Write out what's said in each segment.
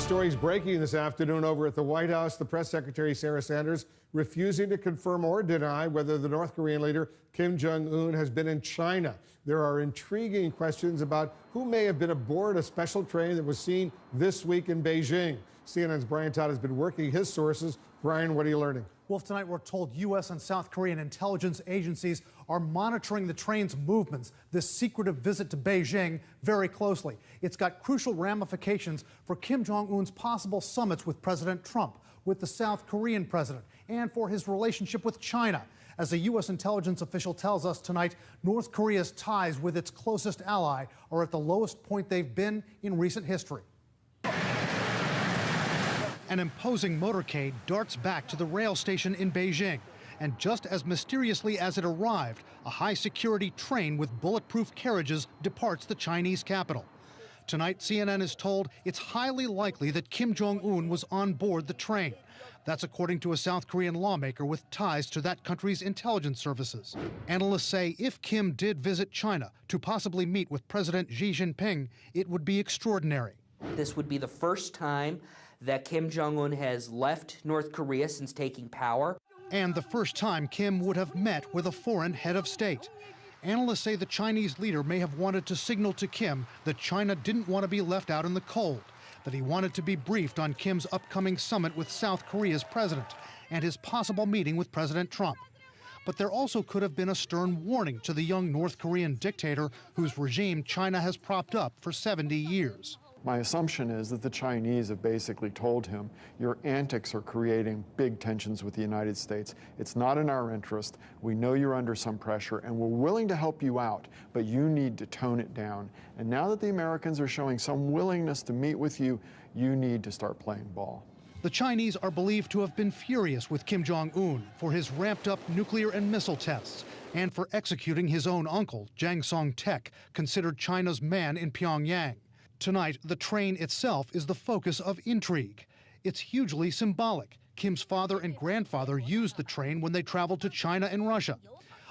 stories breaking this afternoon over at the White House. The press secretary, Sarah Sanders, refusing to confirm or deny whether the North Korean leader, Kim Jong Un, has been in China. There are intriguing questions about who may have been aboard a special train that was seen this week in Beijing. CNN's Brian Todd has been working his sources. Brian, what are you learning? Wolf, tonight we're told U.S. and South Korean intelligence agencies are monitoring the train's movements, this secretive visit to Beijing, very closely. It's got crucial ramifications for Kim Jong Un's possible summits with President Trump, with the South Korean president, and for his relationship with China. As a U.S. intelligence official tells us tonight, North Korea's ties with its closest ally are at the lowest point they've been in recent history. An imposing motorcade darts back to the rail station in Beijing. And just as mysteriously as it arrived, a high-security train with bulletproof carriages departs the Chinese capital. Tonight, CNN is told it's highly likely that Kim Jong Un was on board the train. That's according to a South Korean lawmaker with ties to that country's intelligence services. Analysts say if Kim did visit China to possibly meet with President Xi Jinping, it would be extraordinary. This would be the first time that Kim Jong Un has left North Korea since taking power. And the first time Kim would have met with a foreign head of state. Analysts say the Chinese leader may have wanted to signal to Kim that China didn't want to be left out in the cold, that he wanted to be briefed on Kim's upcoming summit with South Korea's president and his possible meeting with President Trump. But there also could have been a stern warning to the young North Korean dictator whose regime China has propped up for 70 years. My assumption is that the Chinese have basically told him, your antics are creating big tensions with the United States. It's not in our interest. We know you're under some pressure, and we're willing to help you out, but you need to tone it down. And now that the Americans are showing some willingness to meet with you, you need to start playing ball. The Chinese are believed to have been furious with Kim Jong Un for his ramped-up nuclear and missile tests and for executing his own uncle, Jang Song-taek, considered China's man in Pyongyang. Tonight, the train itself is the focus of intrigue. It's hugely symbolic. Kim's father and grandfather used the train when they traveled to China and Russia.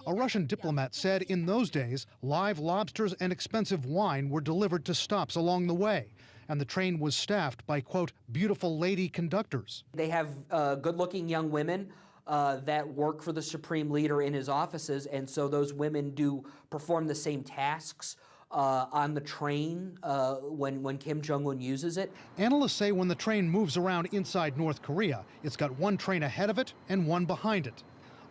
A Russian diplomat said in those days, live lobsters and expensive wine were delivered to stops along the way, and the train was staffed by, quote, beautiful lady conductors. They have good-looking young women that work for the supreme leader in his offices, and so those women do perform the same tasks on the train when Kim Jong Un uses it. Analysts say when the train moves around inside North Korea, it's got one train ahead of it and one behind it.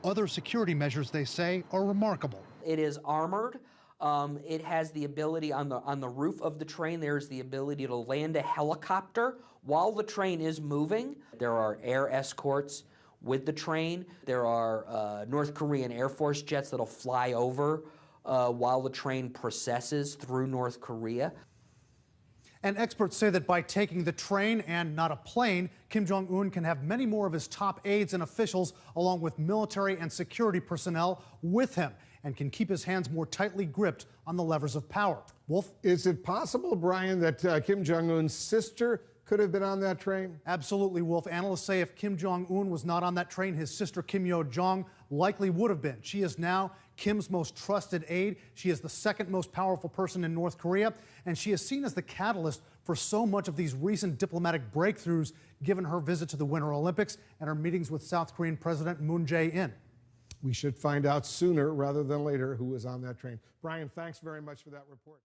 Other security measures, they say, are remarkable. It is armored. It has the ability on the roof of the train. There's the ability to land a helicopter while the train is moving. There are air escorts with the train. There are North Korean Air Force jets that'll fly over while the train processes through North Korea. And experts say that by taking the train and not a plane, Kim Jong Un can have many more of his top aides and officials, along with military and security personnel, with him, and can keep his hands more tightly gripped on the levers of power. Wolf? Is it possible, Brian, that Kim Jong Un's sister could have been on that train? Absolutely, Wolf. Analysts say if Kim Jong Un was not on that train, his sister Kim Yo-jong likely would have been. She is now Kim's most trusted aide. She is the second most powerful person in North Korea, and she is seen as the catalyst for so much of these recent diplomatic breakthroughs, given her visit to the Winter Olympics and her meetings with South Korean President Moon Jae-in. We should find out sooner rather than later who was on that train. Brian, thanks very much for that report.